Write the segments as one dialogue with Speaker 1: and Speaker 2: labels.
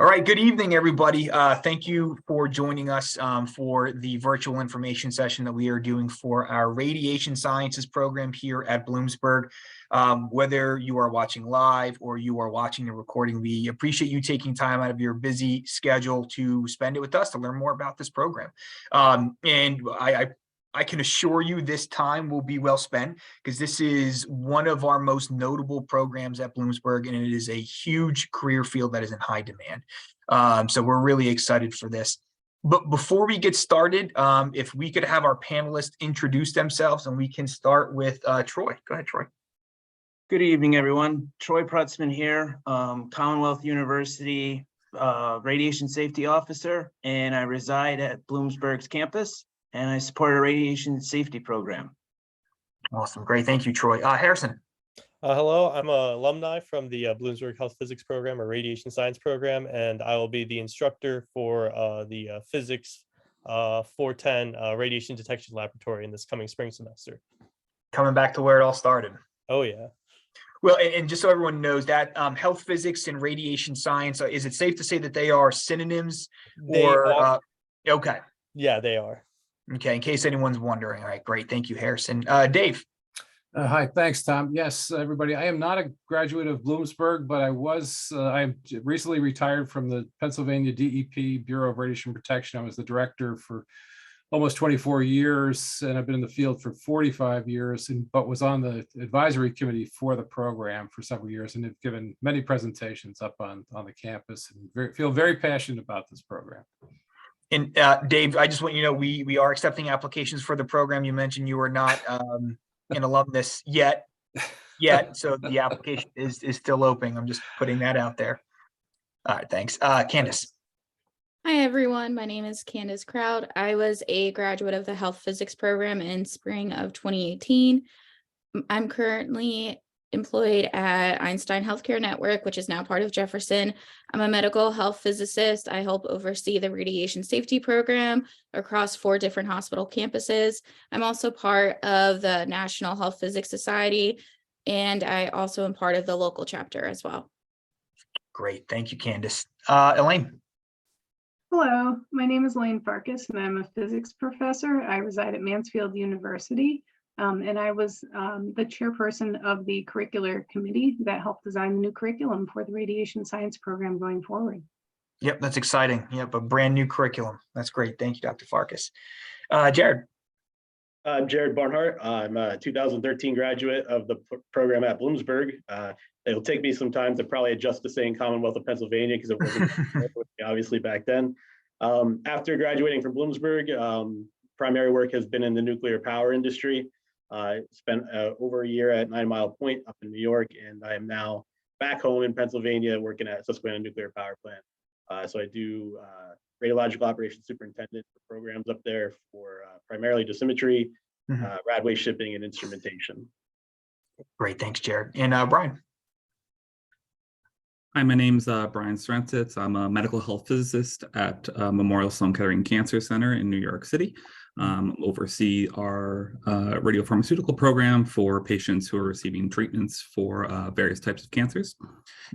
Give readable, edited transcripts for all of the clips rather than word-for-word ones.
Speaker 1: All right, good evening, everybody. Thank you for joining us for the virtual information session that we are doing for our radiation sciences program here at Bloomsburg. Whether you are watching live or you are watching the recording, we appreciate you taking time out of your busy schedule to spend it with us to learn more about this program. And I can assure you this time will be well spent because this is one of our most notable programs at Bloomsburg, and it is a huge career field that is in high demand. So we're really excited for this. But before we get started, if we could have our panelists introduce themselves, and we can start with Troy. Go ahead, Troy.
Speaker 2: Good evening, everyone. Troy Prutzman here, Commonwealth University Radiation Safety Officer, and I reside at Bloomsburg's campus. And I support a radiation safety program.
Speaker 1: Awesome. Great. Thank you, Troy. Harrison.
Speaker 3: Hello, I'm an alumni from the Bloomsburg Health Physics program, or radiation science program, and I will be the instructor for the Physics 410 radiation detection laboratory in this coming spring semester.
Speaker 1: Coming back to where it all started.
Speaker 3: Oh, yeah.
Speaker 1: Well, and just so everyone knows that health physics and radiation science, is it safe to say that they are synonyms? Okay.
Speaker 3: Yeah, they are.
Speaker 1: Okay, in case anyone's wondering. All right, great. Thank you, Harrison. Dave.
Speaker 4: Hi, thanks, Tom. Yes, everybody. I am not a graduate of Bloomsburg, but I recently retired from the Pennsylvania DEP, Bureau of Radiation Protection. I was the director for almost 24 years, and I've been in the field for 45 years, but was on the advisory committee for the program for several years, and have given many presentations up on the campus, and feel very passionate about this program.
Speaker 1: And Dave, I just want you to know we are accepting applications for the program. You mentioned you are not an alumnus yet, so the application is still open. I'm just putting that out there. All right, thanks. Candace.
Speaker 5: Hi, everyone. My name is Candace Crowd. I was a graduate of the health physics program in spring of 2018. I'm currently employed at Einstein Healthcare Network, which is now part of Jefferson. I'm a medical health physicist. I help oversee the radiation safety program across 4 different hospital campuses. I'm also part of the National Health Physics Society, and I also am part of the local chapter as well.
Speaker 1: Great. Thank you, Candace. Elaine.
Speaker 6: Hello, my name is Elaine Farkas, and I'm a physics professor. I reside at Mansfield University. And I was the chairperson of the curricular committee that helped design the new curriculum for the radiation science program going forward.
Speaker 1: Yep, that's exciting. Yep, a brand new curriculum. That's great. Thank you, Dr. Farkas. Jared.
Speaker 7: I'm Jared Barnhart. I'm a 2013 graduate of the program at Bloomsburg. It'll take me some time to probably adjust to saying Commonwealth of Pennsylvania because it wasn't obviously back then. After graduating from Bloomsburg, primary work has been in the nuclear power industry. I spent over a year at 9 Mile Point up in New York, and I am now back home in Pennsylvania working at Susquehanna Nuclear Power Plant. So I do radiological operations superintendent for programs up there for primarily dosimetry, rad waste shipping, and instrumentation.
Speaker 1: Great, thanks, Jared. And Brian.
Speaker 8: Hi, my name's Brian Srentitz. I'm a medical health physicist at Memorial Sloan Kettering Cancer Center in New York City. Oversee our radiopharmaceutical program for patients who are receiving treatments for various types of cancers.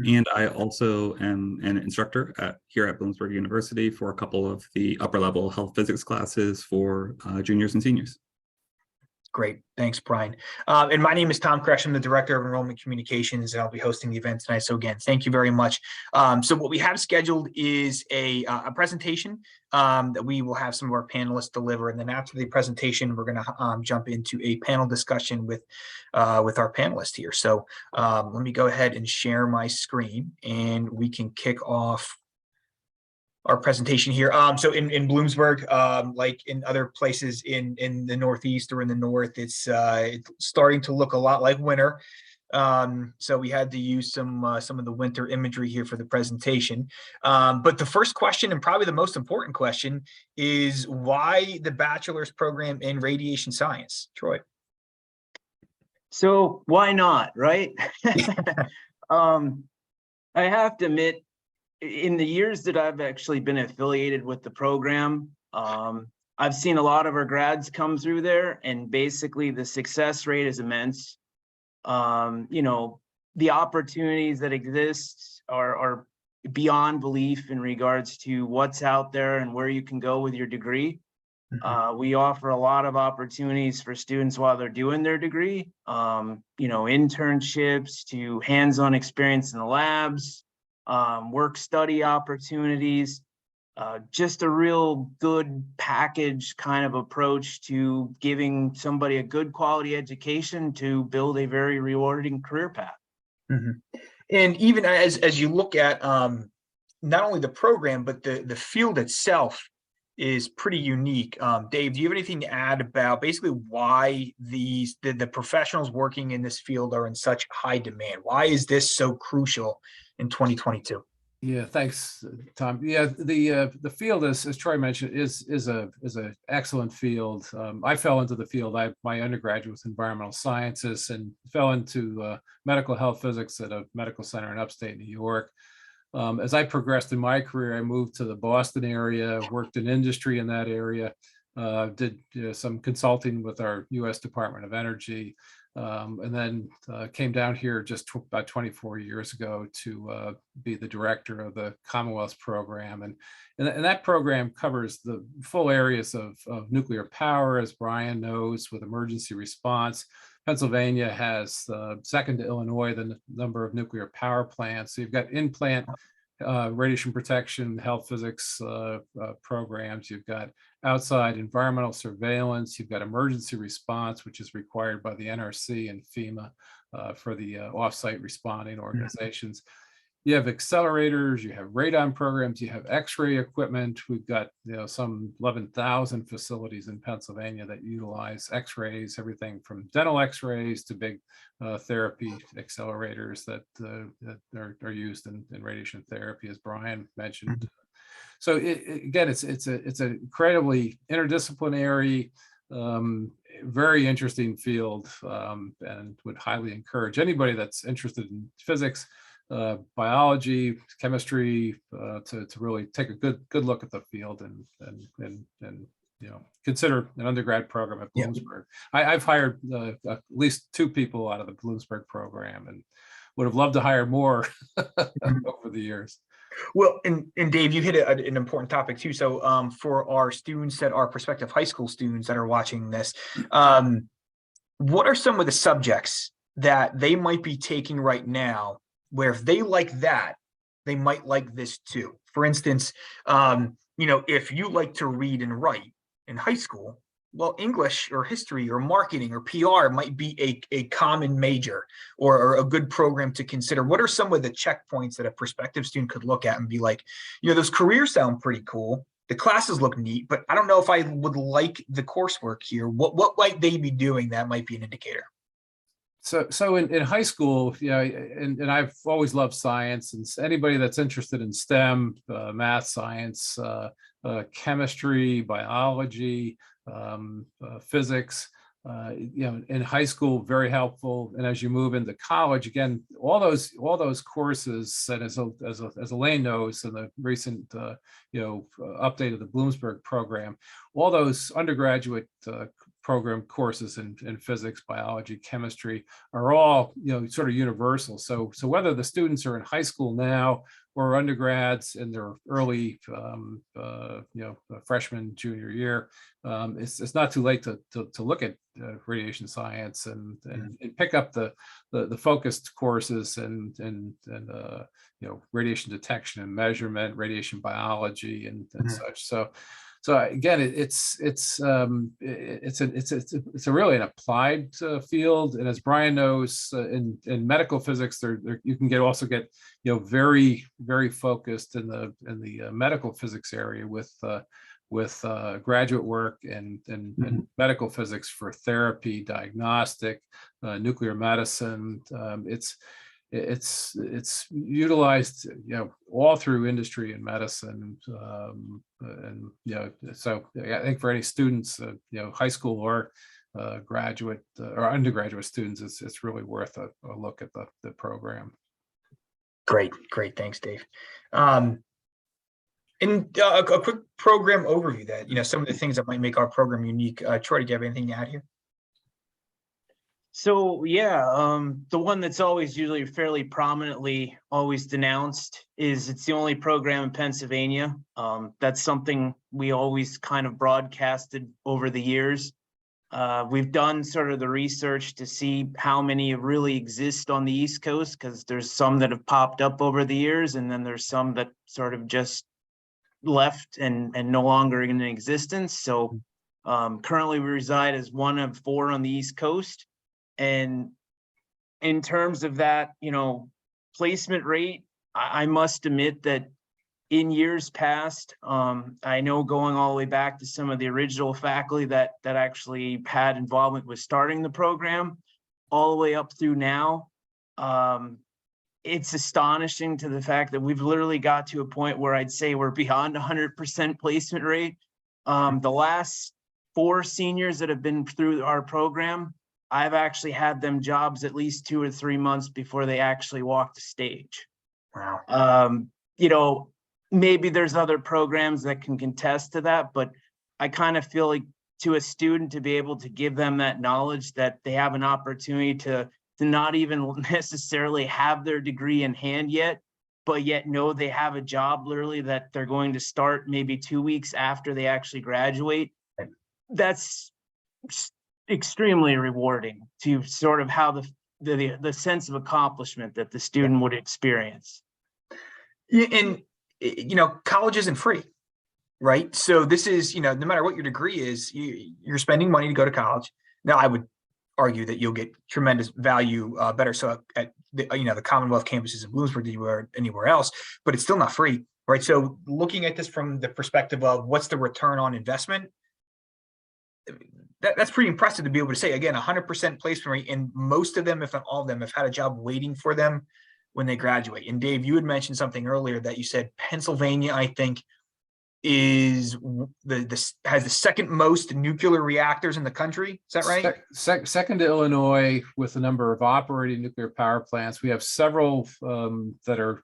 Speaker 8: And I also am an instructor here at Bloomsburg University for a couple of the upper level health physics classes for juniors and seniors.
Speaker 1: Great. Thanks, Brian. And my name is Tom Kresh. I'm the Director of Enrollment Communications, and I'll be hosting the event tonight. So again, thank you very much. So what we have scheduled is a presentation that we will have some of our panelists deliver. And then after the presentation, we're going to jump into a panel discussion with our panelists here. So let me go ahead and share my screen, and we can kick off our presentation here. So in Bloomsburg, like in other places in the Northeast or in the North, it's starting to look a lot like winter. So we had to use some of the winter imagery here for the presentation. But the first question, and probably the most important question, is why the bachelor's program in radiation science? Troy.
Speaker 2: So why not, right? I have to admit, in the years that I've actually been affiliated with the program, I've seen a lot of our grads come through there, and basically the success rate is immense. You know, the opportunities that exist are beyond belief in regards to what's out there and where you can go with your degree. We offer a lot of opportunities for students while they're doing their degree, internships to hands-on experience in the labs, work study opportunities, just a real good package kind of approach to giving somebody a good quality education to build a very rewarding career path.
Speaker 1: And even as you look at not only the program, but the field itself is pretty unique. Dave, do you have anything to add about basically why the professionals working in this field are in such high demand? Why is this so crucial in 2022?
Speaker 4: Yeah, thanks, Tom. Yeah, the field, as Troy mentioned, is a excellent field. I fell into the field. My undergraduate was environmental sciences and fell into medical health physics at a medical center in upstate New York. As I progressed in my career, I moved to the Boston area, worked in industry in that area, did some consulting with our U.S. Department of Energy, and then came down here just about 24 years ago to be the director of the Commonwealth program. And that program covers the full areas of nuclear power, as Brian knows, with emergency response. Pennsylvania has second to Illinois the number of nuclear power plants. So you've got in-plant radiation protection, health physics programs. You've got outside environmental surveillance. You've got emergency response, which is required by the NRC and FEMA for the off-site responding organizations. You have accelerators, you have radon programs, you have X-ray equipment. We've got some 11,000 facilities in Pennsylvania that utilize X-rays, everything from dental X-rays to big therapy accelerators that are used in radiation therapy, as Brian mentioned. So again, it's an incredibly interdisciplinary, very interesting field, and would highly encourage anybody that's interested in physics, biology, chemistry, to really take a good look at the field and consider an undergrad program at Bloomsburg. I've hired at least 2 people out of the Bloomsburg program and would have loved to hire more over the years.
Speaker 1: Well, and Dave, you hit an important topic too. So for our students that are prospective high school students that are watching this, what are some of the subjects that they might be taking right now where if they like that, they might like this too? For instance, if you like to read and write in high school, well, English or history or marketing or PR might be a common major or a good program to consider. What are some of the checkpoints that a prospective student could look at and be like, those careers sound pretty cool, the classes look neat, but I don't know if I would like the coursework here. What might they be doing that might be an indicator?
Speaker 4: So in high school, and I've always loved science, and anybody that's interested in STEM, math, science, chemistry, biology, physics, in high school, very helpful. And as you move into college, again, all those courses, and as Elaine knows, in the recent update of the Bloomsburg program, all those undergraduate program courses in physics, biology, chemistry are all sort of universal. So whether the students are in high school now or undergrads in their early freshman, junior year, it's not too late to look at radiation science and pick up the focused courses and radiation detection and measurement, radiation biology and such. So again, it's a really an applied field, and as Brian knows, in medical physics, you can also get very, very focused in the medical physics area with graduate work and medical physics for therapy, diagnostic, nuclear medicine. It's utilized all through industry and medicine, so I think for any students, high school or graduate or undergraduate students, it's really worth a look at the program.
Speaker 1: Great, thanks, Dave. And a quick program overview that some of the things that might make our program unique. Troy, do you have anything to add here?
Speaker 2: So yeah, the one that's always usually fairly prominently always denounced is it's the only program in Pennsylvania. That's something we always kind of broadcasted over the years. We've done sort of the research to see how many really exist on the East Coast, because there's some that have popped up over the years, and then there's some that sort of just left and no longer in existence. So currently we reside as one of 4 on the East Coast. And in terms of that, placement rate, I must admit that in years past, I know going all the way back to some of the original faculty that actually had involvement with starting the program, all the way up through now, it's astonishing to the fact that we've literally got to a point where I'd say we're beyond 100% placement rate. The last 4 seniors that have been through our program, I've actually had them jobs at least 2 or 3 months before they actually walk the stage.
Speaker 1: Wow.
Speaker 2: Maybe there's other programs that can contest to that, but I kind of feel like to a student to be able to give them that knowledge that they have an opportunity to not even necessarily have their degree in hand yet, but yet know they have a job literally that they're going to start maybe 2 weeks after they actually graduate. That's extremely rewarding to sort of how the sense of accomplishment that the student would experience.
Speaker 1: And college isn't free, right? So this is, no matter what your degree is, you're spending money to go to college. Now, I would argue that you'll get tremendous value, better so at the Commonwealth campuses in Bloomsburg than you are anywhere else, but it's still not free, right? So looking at this from the perspective of what's the return on investment, that's pretty impressive to be able to say, again, 100% placement rate, and most of them, if not all of them, have had a job waiting for them when they graduate. And Dave, you had mentioned something earlier that you said Pennsylvania, I think, is has the second most nuclear reactors in the country. Is that right?
Speaker 4: Second to Illinois with the number of operating nuclear power plants. We have several that are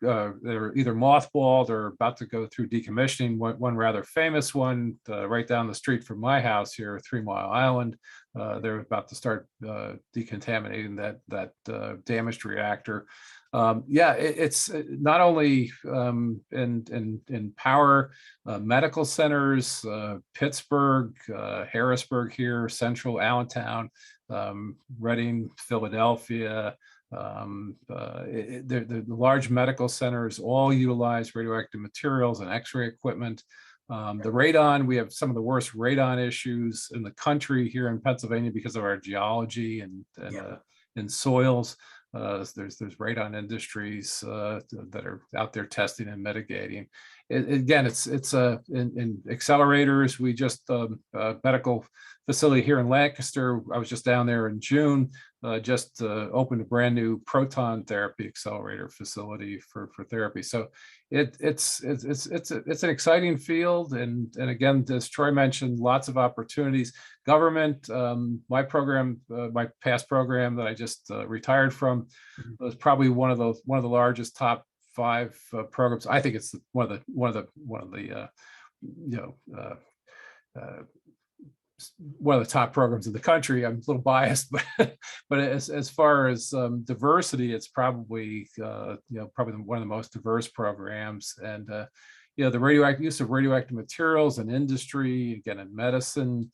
Speaker 4: either mothballed or about to go through decommissioning. One rather famous one right down the street from my house here, 3 Mile Island. They're about to start decontaminating that damaged reactor. It's not only in power, medical centers, Pittsburgh, Harrisburg here, Central, Allentown, Reading, Philadelphia. The large medical centers all utilize radioactive materials and X-ray equipment. The radon, we have some of the worst radon issues in the country here in Pennsylvania because of our geology and soils. There's radon industries that are out there testing and mitigating. Again, it's in accelerators. We just medical facility here in Lancaster. I was just down there in June. Just opened a brand new proton therapy accelerator facility for therapy. So it's an exciting field, and again, as Troy mentioned, lots of opportunities. Government, my program, my past program that I just retired from, was probably one of the largest top 5 programs. I think it's one of the top programs in the country. I'm a little biased, but as far as diversity, it's probably probably one of the most diverse programs. And the use of radioactive materials in industry, again in medicine,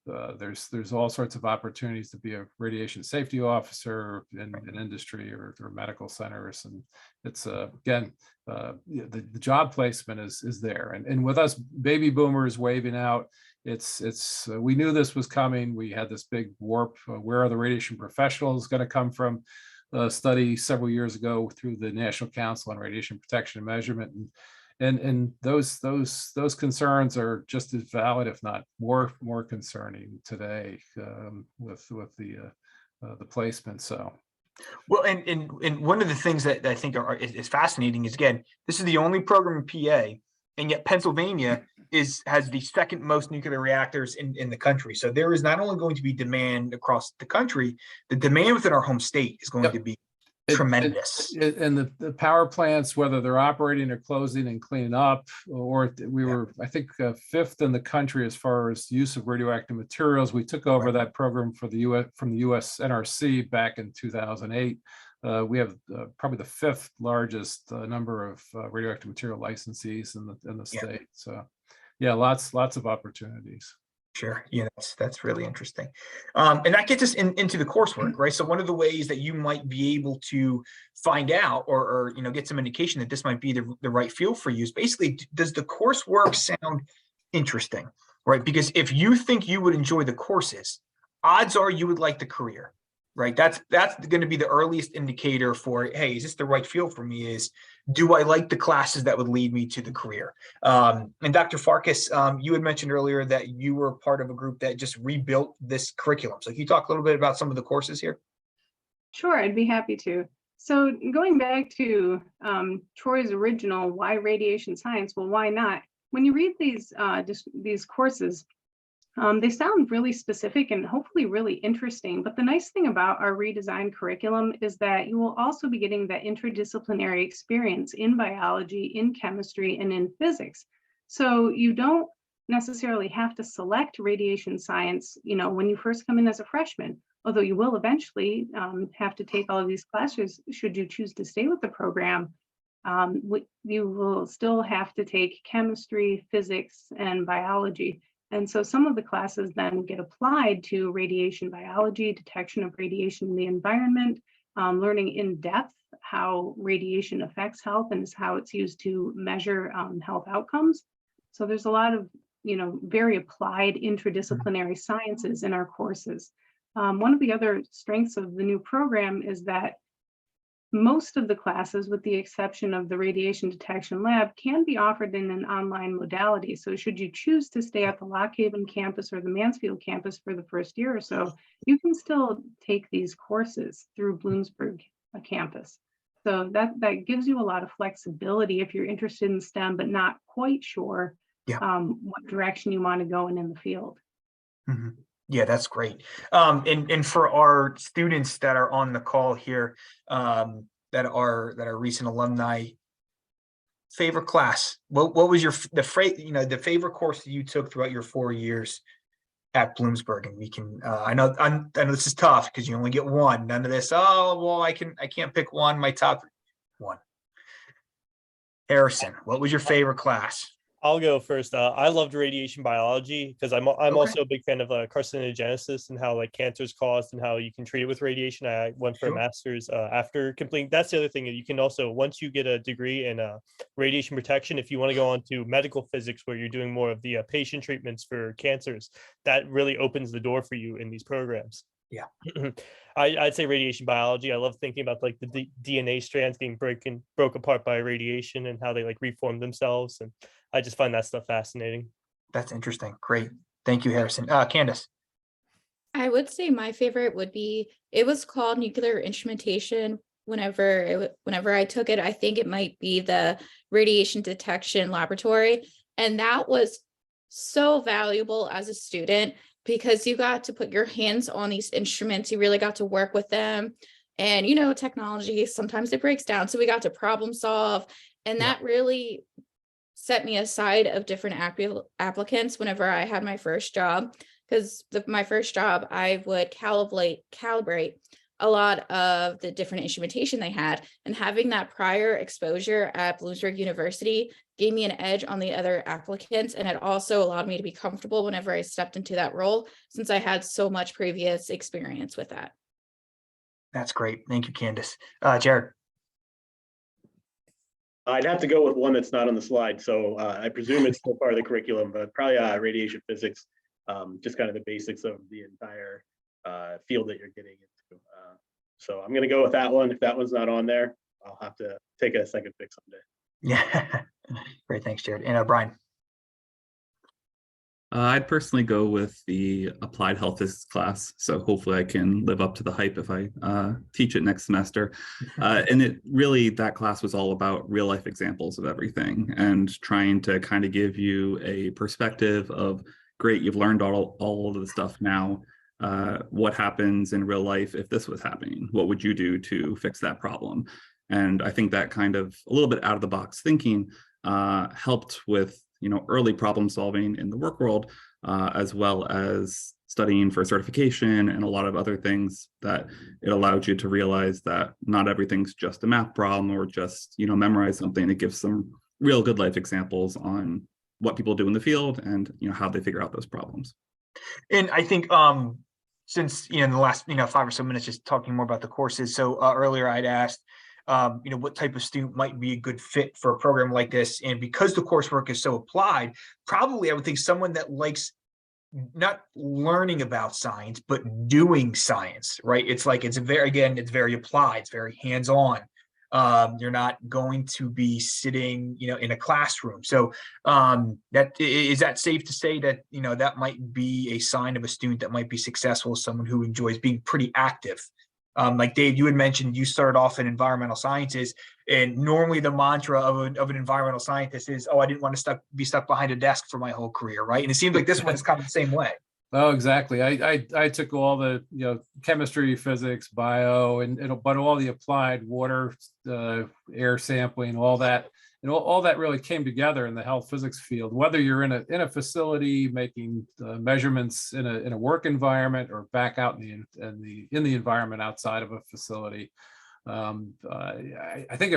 Speaker 4: there's all sorts of opportunities to be a radiation safety officer in industry or medical centers, and it's again the job placement is there, and with us baby boomers waving out, it's we knew this was coming. We had this big warp. Where are the radiation professionals going to come from? Study several years ago through the National Council on Radiation Protection and Measurement, and those concerns are just as valid, if not more concerning today with the placement. So.
Speaker 1: Well, and one of the things that I think is fascinating is, again, this is the only program in PA, and yet Pennsylvania has the second most nuclear reactors in the country. So there is not only going to be demand across the country, the demand within our home state is going to be tremendous.
Speaker 4: And the power plants, whether they're operating or closing and cleaning up, or we were, I think, fifth in the country as far as use of radioactive materials. We took over that program for the US from the US NRC back in 2008. We have probably the fifth largest number of radioactive material licensees in the state. So yeah, lots of opportunities.
Speaker 1: Sure. Yeah, that's really interesting. And that gets us into the coursework, right? So one of the ways that you might be able to find out or get some indication that this might be the right field for you is basically, does the coursework sound interesting, right? Because if you think you would enjoy the courses, odds are you would like the career, right? That's going to be the earliest indicator for, hey, is this the right field for me? Is, do I like the classes that would lead me to the career? And Dr. Farkas, you had mentioned earlier that you were part of a group that just rebuilt this curriculum. So can you talk a little bit about some of the courses here?
Speaker 6: Sure, I'd be happy to. So going back to Troy's original, why radiation science? Well, why not? When you read these courses, they sound really specific and hopefully really interesting. But the nice thing about our redesigned curriculum is that you will also be getting that interdisciplinary experience in biology, in chemistry, and in physics. So you don't necessarily have to select radiation science, when you first come in as a freshman, although you will eventually have to take all of these classes should you choose to stay with the program. You will still have to take chemistry, physics, and biology. And so some of the classes then get applied to radiation biology, detection of radiation in the environment, learning in depth how radiation affects health and how it's used to measure health outcomes. So there's a lot of, very applied interdisciplinary sciences in our courses. One of the other strengths of the new program is that most of the classes, with the exception of the radiation detection lab, can be offered in an online modality. So should you choose to stay at the Lock Haven campus or the Mansfield campus for the first year or so, you can still take these courses through Bloomsburg campus. So that gives you a lot of flexibility if you're interested in STEM, but not quite sure what direction you want to go in the field.
Speaker 1: Mm-hmm. Yeah, that's great. And for our students that are on the call here, that are recent alumni, favorite class. What was the favorite course that you took throughout your 4 years at Bloomsburg? And we can, I know this is tough because you only get one. None of this. Oh well, I can't pick one. My top one. Harrison, what was your favorite class?
Speaker 3: I'll go first. I loved radiation biology because I'm also a big fan of carcinogenesis and how cancer is caused and how you can treat it with radiation. I went for a master's after completing. That's the other thing. You can also, once you get a degree in radiation protection, if you want to go on to medical physics where you're doing more of the patient treatments for cancers, that really opens the door for you in these programs.
Speaker 1: Yeah.
Speaker 3: I'd say radiation biology. I love thinking about the DNA strands being broke apart by radiation and how they reform themselves. And I just find that stuff fascinating. That's
Speaker 1: interesting. Great. Thank you, Harrison. Candace.
Speaker 5: I would say my favorite would be, it was called nuclear instrumentation. Whenever I took it, I think it might be the radiation detection laboratory. And that was so valuable as a student because you got to put your hands on these instruments. You really got to work with them. And, technology, sometimes it breaks down. So we got to problem solve. And that really set me aside of different applicants whenever I had my first job. Because my first job, I would calibrate a lot of the different instrumentation they had. And having that prior exposure at Bloomsburg University gave me an edge on the other applicants. And it also allowed me to be comfortable whenever I stepped into that role, since I had so much previous experience with that.
Speaker 1: That's great. Thank you, Candace. Jared.
Speaker 7: I'd have to go with one that's not on the slide. So I presume it's still part of the curriculum, but probably radiation physics, just kind of the basics of the entire field that you're getting into. So I'm going to go with that one. If that one's not on there, I'll have to take a second pick someday.
Speaker 1: Yeah. Great. Thanks, Jared. And Brian.
Speaker 8: I'd personally go with the applied health physics class. So hopefully I can live up to the hype if I teach it next semester. And that class was all about real life examples of everything and trying to kind of give you a perspective of, great, you've learned all of the stuff now. what happens in real life if this was happening? What would you do to fix that problem? And I think that kind of a little bit out of the box thinking helped with, early problem solving in the work world, as well as studying for certification and a lot of other things that it allowed you to realize that not everything's just a math problem or just, memorize something. It gives some real good life examples on what people do in the field and, how they figure out those problems.
Speaker 1: And I think since in the last 5 or so minutes just talking more about the courses. So earlier I'd asked what type of student might be a good fit for a program like this, and because the coursework is so applied, probably I would think someone that likes not learning about science but doing science, right? It's very applied, it's very hands-on. You're not going to be sitting in a classroom. So is that safe to say that that might be a sign of a student that might be successful, someone who enjoys being pretty active? Like Dave, you had mentioned you started off in environmental sciences, and normally the mantra of an environmental scientist is, "Oh, I didn't want to be stuck behind a desk for my whole career," right? And it seems like this one is kind of the same way.
Speaker 4: Oh, exactly. I took all the chemistry, physics, bio, but all the applied water, air sampling, all that, and all that really came together in the health physics field. Whether you're in a facility making measurements in a work environment or back out in the environment outside of a facility, I think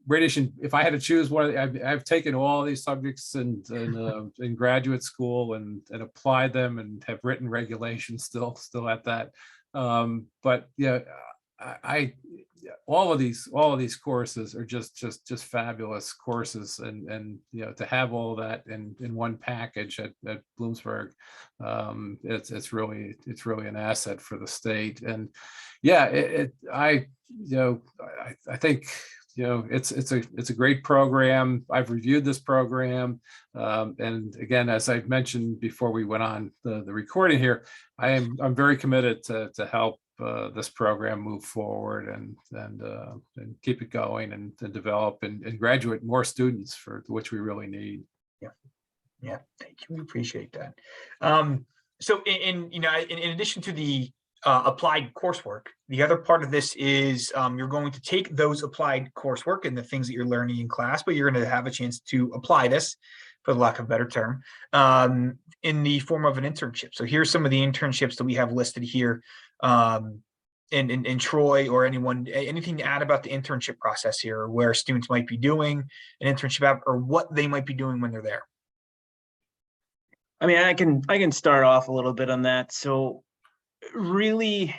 Speaker 4: radiation, if I had to choose one, I've taken all these subjects in graduate school and applied them and have written regulations still at that. But yeah, all of these courses are just fabulous courses, and to have all that in one package at Bloomsburg, it's really an asset for the state. And yeah, I think it's a great program. I've reviewed this program, and again, as I've mentioned before we went on the recording here, I'm very committed to help this program move forward and keep it going and develop and graduate more students, for which we really need.
Speaker 1: Yeah, thank you. We appreciate that. So in addition to the applied coursework, the other part of this is you're going to take those applied coursework and the things that you're learning in class, but you're going to have a chance to apply this, for the lack of a better term, in the form of an internship. So here's some of the internships that we have listed here. And Troy or anything to add about the internship process here, where students might be doing an internship or what they might be doing when they're there?
Speaker 2: I mean, I can start off a little bit on that. So really,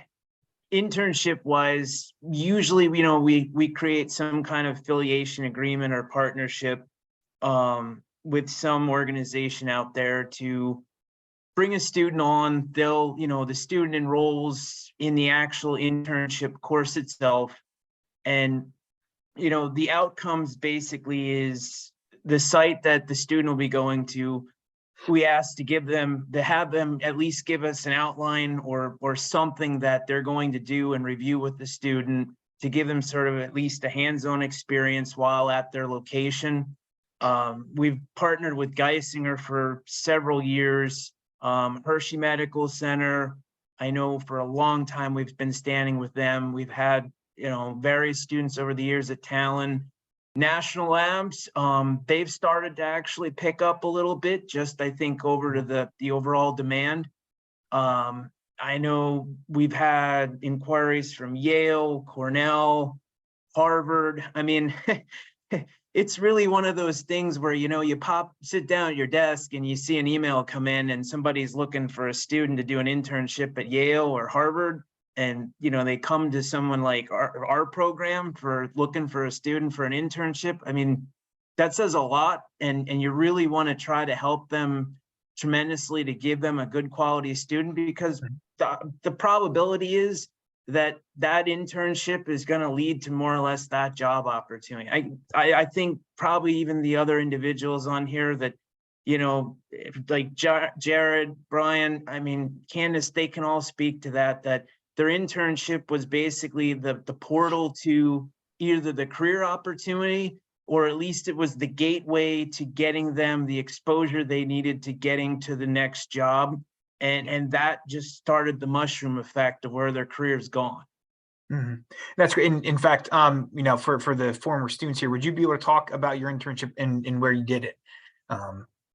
Speaker 2: internship wise, usually we create some kind of affiliation agreement or partnership with some organization out there to bring a student on. They'll, the student enrolls in the actual internship course itself, and the outcomes basically is the site that the student will be going to. We ask to have them at least give us an outline or something that they're going to do and review with the student, to give them sort of at least a hands-on experience while at their location. We've partnered with Geisinger for several years. Hershey Medical Center, I know for a long time we've been standing with them. We've had various students over the years at Talon. National Labs, they've started to actually pick up a little bit, just I think over to the overall demand. I know we've had inquiries from Yale, Cornell, Harvard. I mean, it's really one of those things where you sit down at your desk and you see an email come in and somebody's looking for a student to do an internship at Yale or Harvard. And, they come to someone like our program for looking for a student for an internship. I mean, that says a lot. And you really want to try to help them tremendously to give them a good quality student, because the probability is that internship is going to lead to more or less that job opportunity. I think probably even the other individuals on here that, like Jared, Brian, I mean, Candace, they can all speak to that their internship was basically the portal to either the career opportunity, or at least it was the gateway to getting them the exposure they needed to getting to the next job. And that just started the mushroom effect of where their career's gone.
Speaker 1: Mhm. That's great. In fact, for the former students here, would you be able to talk about your internship and where you did it?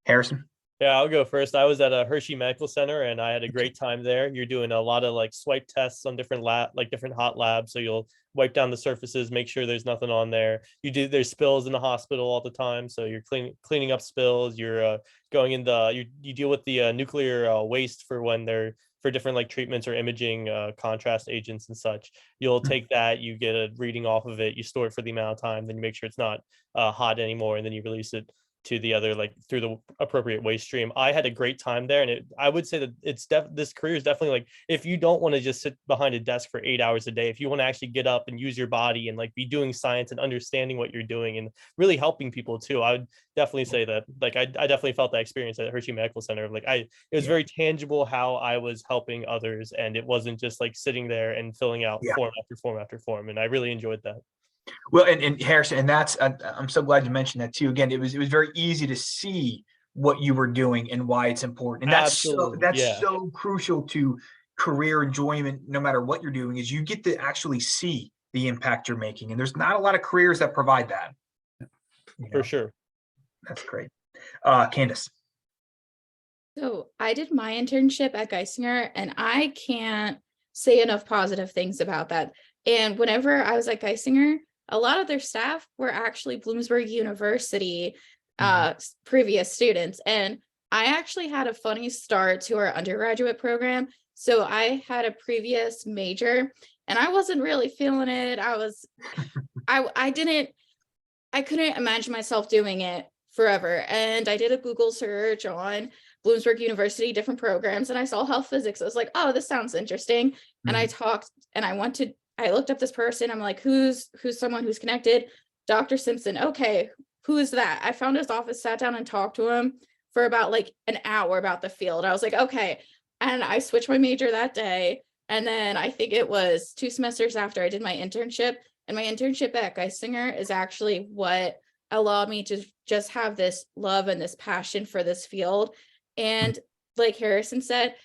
Speaker 1: Harrison?
Speaker 3: Yeah, I'll go first. I was at a Hershey Medical Center and I had a great time there. You're doing a lot of like swipe tests on different different hot labs. So you'll wipe down the surfaces, make sure there's nothing on there. There's spills in the hospital all the time. So you're cleaning up spills. You're going in you deal with the nuclear waste for when they're for different like treatments or imaging contrast agents and such. You'll take that, you get a reading off of it, you store it for the amount of time, then you make sure it's not hot anymore, and then you release it to the other, like through the appropriate waste stream. I had a great time there, and I would say that this career is definitely like, if you don't want to just sit behind a desk for 8 hours a day, if you want to actually get up and use your body and like be doing science and understanding what you're doing and really helping people too, I would definitely say that. Like I definitely felt that experience at Hershey Medical Center. Like it was very tangible how I was helping others, and it wasn't just like sitting there and filling out form after form after form. And I really enjoyed that.
Speaker 1: Well, and Harrison, and that's I'm so glad you mentioned that too. Again, it was very easy to see what you were doing and why it's important, and that's so crucial to career enjoyment. No matter what you're doing, is you get to actually see the impact you're making, and there's not a lot of careers that provide that.
Speaker 3: For sure.
Speaker 1: That's great. Candace.
Speaker 5: So I did my internship at Geisinger, and I can't say enough positive things about that. And whenever I was at Geisinger, a lot of their staff were actually Bloomsburg University previous students. And I actually had a funny start to our undergraduate program. So I had a previous major and I wasn't really feeling it. I couldn't imagine myself doing it forever. And I did a Google search on Bloomsburg University, different programs, and I saw health physics. I was like, oh, this sounds interesting. And I looked up this person. I'm like, who's someone who's connected? Dr. Simpson. Okay, who is that? I found his office, sat down and talked to him for about like an hour about the field. I was like, okay. And I switched my major that day. And then I think it was 2 semesters after I did my internship. And my internship at Geisinger is actually what allowed me to just have this love and this passion for this field. And like Harrison said,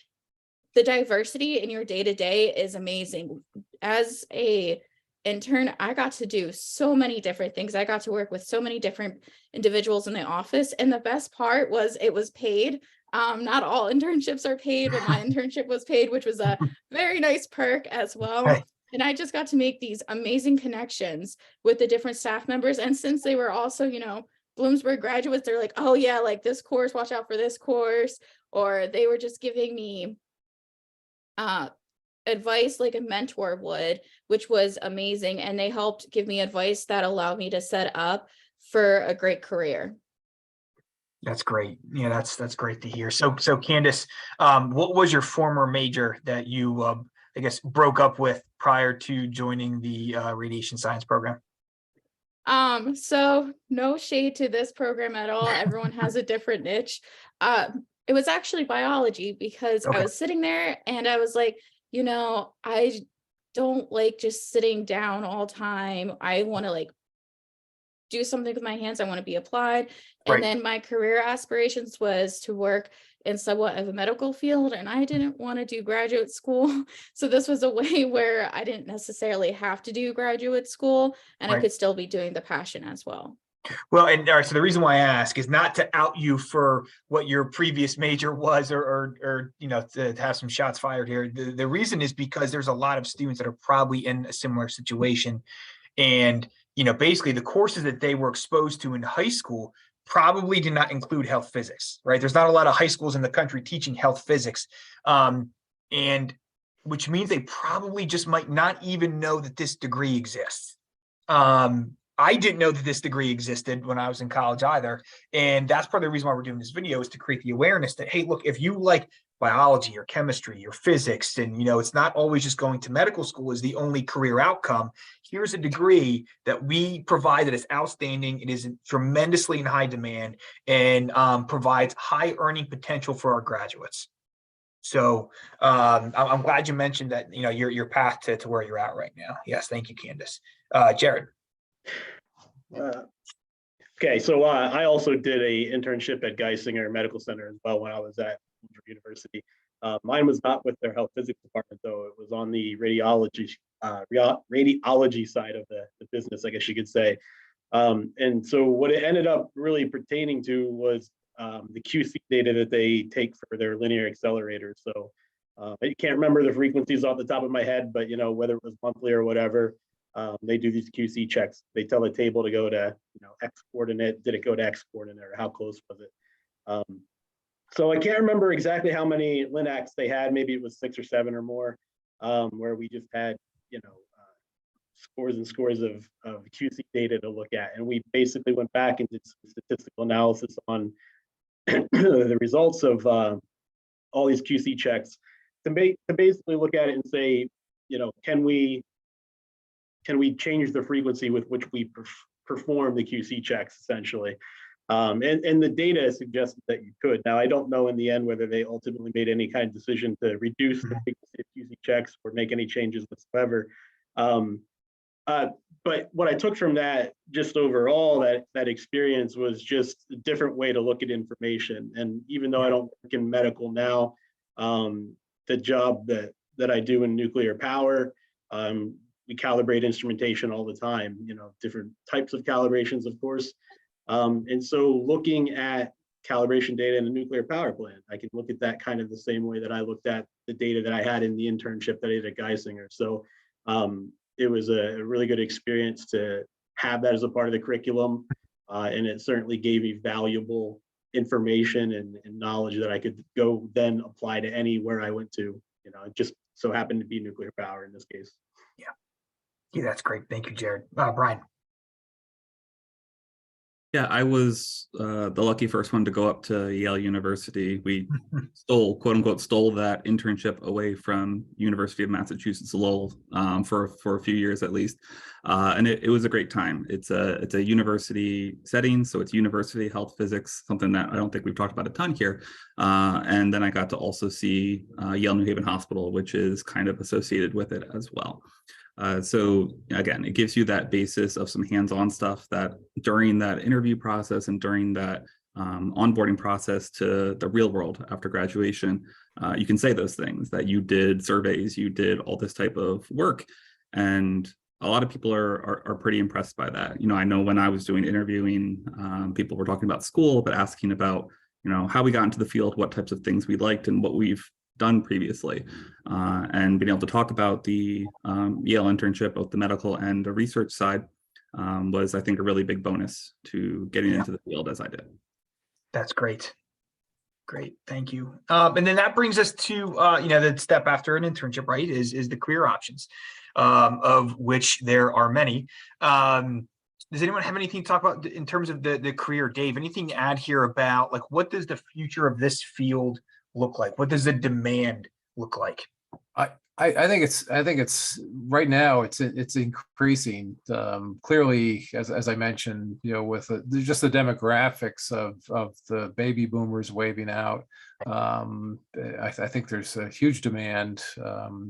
Speaker 5: the diversity in your day-to-day is amazing. As a intern, I got to do so many different things. I got to work with so many different individuals in the office. And the best part was it was paid. Not all internships are paid, but my internship was paid, which was a very nice perk as well. Right. And I just got to make these amazing connections with the different staff members. And since they were also, Bloomsburg graduates, they're like, oh yeah, like this course, watch out for this course. Or they were just giving me advice like a mentor would, which was amazing. And they helped give me advice that allowed me to set up for a great career.
Speaker 1: That's great. Yeah, that's great to hear. So Candace, what was your former major that you, I guess, broke up with prior to joining the radiation science program?
Speaker 5: So no shade to this program at all. Everyone has a different niche. It was actually biology because I was sitting there and I was like, I don't like just sitting down all time. I want to like do something with my hands. I want to be applied. And then my career aspirations was to work in somewhat of a medical field, and I didn't want to do graduate school. So this was a way where I didn't necessarily have to do graduate school, and I could still be doing the passion as well.
Speaker 1: Well, and all right, so the reason why I ask is not to out you for what your previous major was or to have some shots fired here. The reason is because there's a lot of students that are probably in a similar situation. And, basically the courses that they were exposed to in high school probably did not include health physics, right? There's not a lot of high schools in the country teaching health physics. And which means they probably just might not even know that this degree exists. I didn't know that this degree existed when I was in college either. And that's part of the reason why we're doing this video, is to create the awareness that, hey, look, if you like biology or chemistry or physics, and, it's not always just going to medical school is the only career outcome. Here's a degree that we provide that is outstanding. It is tremendously in high demand and provides high earning potential for our graduates. So I'm glad you mentioned that, your path to where you're at right now. Yes. Thank you, Candace. Jared.
Speaker 7: Okay, so I also did a internship at Geisinger Medical Center as well when I was at University. Mine was not with their health physics department, though. It was on the radiology side of the business, I guess you could say. And so what it ended up really pertaining to was the QC data that they take for their linear accelerators. So I can't remember the frequencies off the top of my head, but whether it was monthly or whatever, they do these QC checks. They tell the table to go to X coordinate. Did it go to X coordinate, or how close was it? So I can't remember exactly how many LINACs they had. Maybe it was 6 or 7 or more, where we just had scores and scores of QC data to look at, and we basically went back and did some statistical analysis on the results of all these QC checks to basically look at it and say, can we change the frequency with which we perform the QC checks, essentially. And the data suggested that you could. Now, I don't know in the end whether they ultimately made any kind of decision to reduce the frequency of QC checks or make any changes whatsoever. But what I took from that, just overall, that experience was just a different way to look at information. And even though I don't work in medical now, the job that I do in nuclear power, we calibrate instrumentation all the time, different types of calibrations, of course. And so looking at calibration data in a nuclear power plant, I can look at that kind of the same way that I looked at the data that I had in the internship that I did at Geisinger. So it was a really good experience to have that as a part of the curriculum. And it certainly gave me valuable information and knowledge that I could go then apply to anywhere I went to. It just so happened to be nuclear power in this case.
Speaker 1: Yeah, that's great. Thank you, Jared. Brian.
Speaker 8: Yeah, I was the lucky first one to go up to Yale University. We quote unquote, stole that internship away from University of Massachusetts Lowell for a few years at least, and it was a great time. It's a university setting, so it's university health physics, something that I don't think we've talked about a ton here. And then I got to also see Yale New Haven Hospital, which is kind of associated with it as well. So again, it gives you that basis of some hands-on stuff that during that interview process and during that onboarding process to the real world after graduation, you can say those things, that you did surveys, you did all this type of work. And a lot of people are pretty impressed by that. I know when I was doing interviewing, people were talking about school, but asking about, how we got into the field, what types of things we liked and what we've done previously, and being able to talk about the Yale internship, both the medical and the research side, was, I think, a really big bonus to getting into the field as I did.
Speaker 1: That's great. Great, thank you. And then that brings us to the step after an internship, right? Is the career options, of which there are many. Does anyone have anything to talk about in terms of the career? Dave, anything to add here about what does the future of this field look like? What does the demand look like?
Speaker 4: I think it's right now it's increasing. Clearly, as I mentioned, with just the demographics of the baby boomers waving out, I think there's a huge demand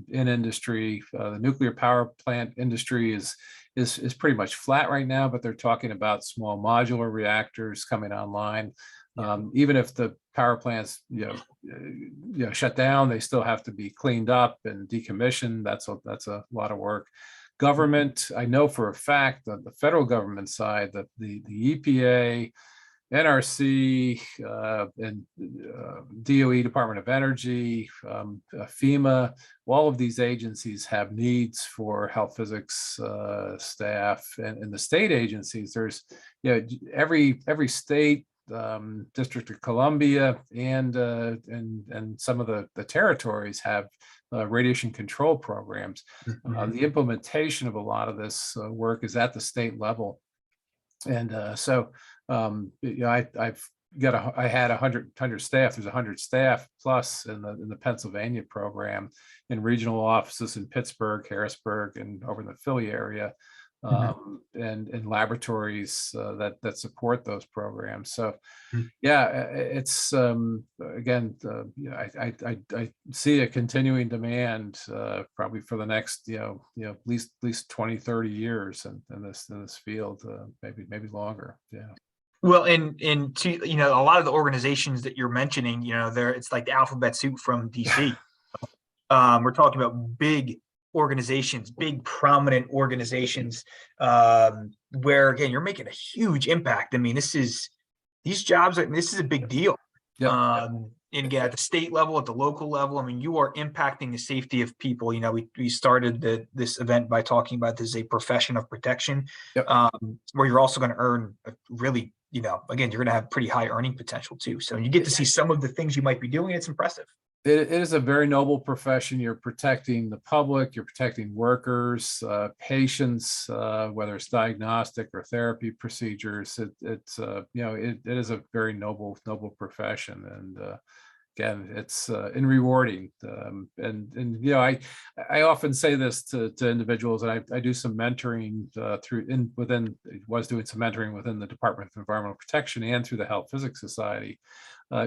Speaker 4: in industry. The nuclear power plant industry is pretty much flat right now, but they're talking about small modular reactors coming online. Even if the power plants, shut down, they still have to be cleaned up and decommissioned. That's a lot of work. Government, I know for a fact that the federal government side, that the EPA, NRC, and DOE, Department of Energy, FEMA, all of these agencies have needs for health physics staff, and the state agencies. There's, every state, District of Columbia, and some of the territories have radiation control programs. The implementation of a lot of this work is at the state level, and so I had 100 staff. There's 100 staff plus in the Pennsylvania program, in regional offices in Pittsburgh, Harrisburg, and over in the Philly area. And laboratories that support those programs. So, it's again, I see a continuing demand probably for the next at least 20-30 years in this field, maybe longer.
Speaker 1: Well, and to, you know, a lot of the organizations that you're mentioning, you know, it's like the alphabet soup from DC. We're talking about big organizations, big prominent organizations, where again, you're making a huge impact. I mean, these jobs, this is a big deal.
Speaker 4: Yeah.
Speaker 1: And again, at the state level, at the local level, I mean, you are impacting the safety of people. You know, we started this event by talking about this is a profession of protection,
Speaker 4: Yep.
Speaker 1: where you're also going to earn a really, you know, again, you're going to have pretty high earning potential too. So you get to see some of the things you might be doing. It's impressive.
Speaker 4: It is a very noble profession. You're protecting the public, you're protecting workers, patients, whether it's diagnostic or therapy procedures. It's you know, it is a very noble profession, and again, it's and rewarding. And you know, I often say this to individuals, and I do some mentoring was doing some mentoring within the Department of Environmental Protection and through the Health Physics Society.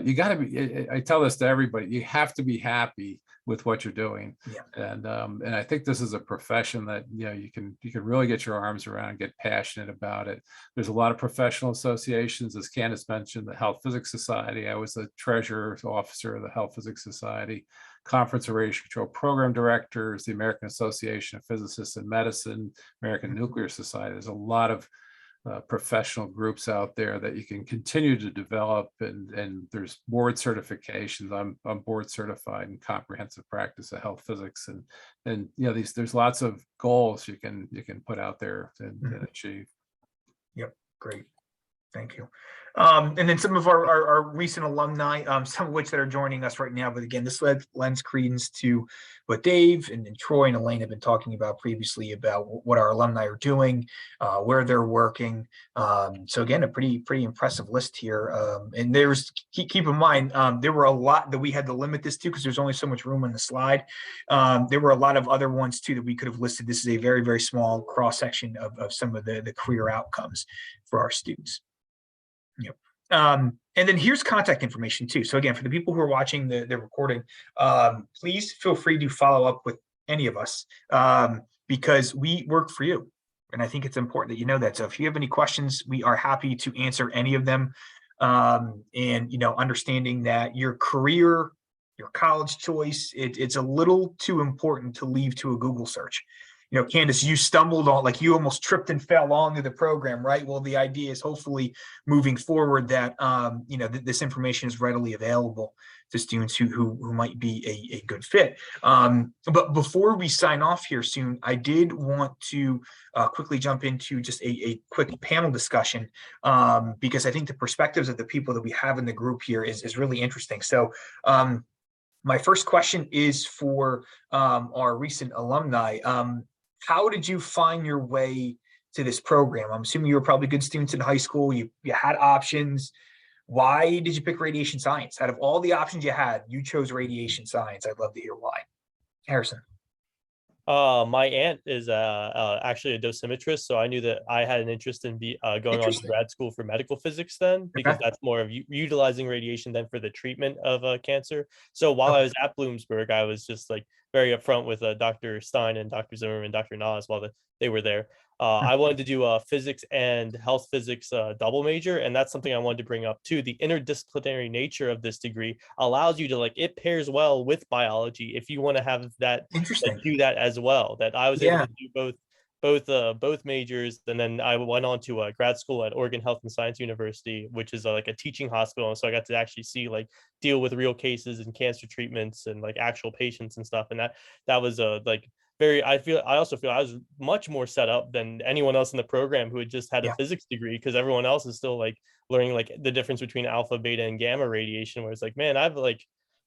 Speaker 4: You got to be, I tell this to everybody, you have to be happy with what you're doing.
Speaker 1: Yeah.
Speaker 4: And I think this is a profession that, you know, you can really get your arms around and get passionate about it. There's a lot of professional associations, as Candace mentioned, the Health Physics Society. I was the treasurer officer of the Health Physics Society, Conference of Radiation Control Program Directors, the American Association of Physicists in Medicine, American Nuclear Society. There's a lot of professional groups out there that you can continue to develop, and there's board certifications. I'm board certified in comprehensive practice of health physics, and you know, there's lots of goals you can put out there and achieve.
Speaker 1: Yep, great. Thank you. And then some of our recent alumni, some of which that are joining us right now. But again, this lends credence to what Dave and Troy and Elaine have been talking about previously about what our alumni are doing, where they're working. So again, a pretty impressive list here. And there's keep in mind, there were a lot that we had to limit this to because there's only so much room on the slide. There were a lot of other ones too that we could have listed. This is a very small cross section of some of the career outcomes for our students. Yep. And then here's contact information too. So again, for the people who are watching the recording, please feel free to follow up with any of us, because we work for you. And I think it's important that you know that. So if you have any questions, we are happy to answer any of them. And, you know, understanding that your career, your college choice, it's a little too important to leave to a Google search. You know, Candace, you stumbled on, like you almost tripped and fell onto the program, right? Well, the idea is hopefully moving forward that, you know, this information is readily available to students who might be a good fit. But before we sign off here soon, I did want to quickly jump into just a quick panel discussion, because I think the perspectives of the people that we have in the group here is really interesting. So, my first question is for our recent alumni. How did you find your way to this program? I'm assuming you were probably good students in high school. You had options. Why did you pick radiation science? Out of all the options you had, you chose radiation science. I'd love to hear why. Harrison.
Speaker 3: My aunt is actually a dosimetrist, so I knew that I had an interest in going on to grad school for medical physics then, because that's more of utilizing radiation than for the treatment of cancer. So while I was at Bloomsburg, I was just like very upfront with Dr. Stein and Dr. Zimmerman, Dr. Nas while they were there. I wanted to do physics and health physics double major, and that's something I wanted to bring up too. The interdisciplinary nature of this degree allows you to, like, it pairs well with biology if you want to have that, do that as well. That I was able to do both majors, and then I went on to grad school at Oregon Health and Science University, which is like a teaching hospital, and so I got to actually see, like, deal with real cases and cancer treatments and like actual patients and stuff, and that was like I also feel I was much more set up than anyone else in the program who had just had a physics degree, because everyone else is still like learning like the difference between alpha, beta, and gamma radiation, where it's like, man, I've like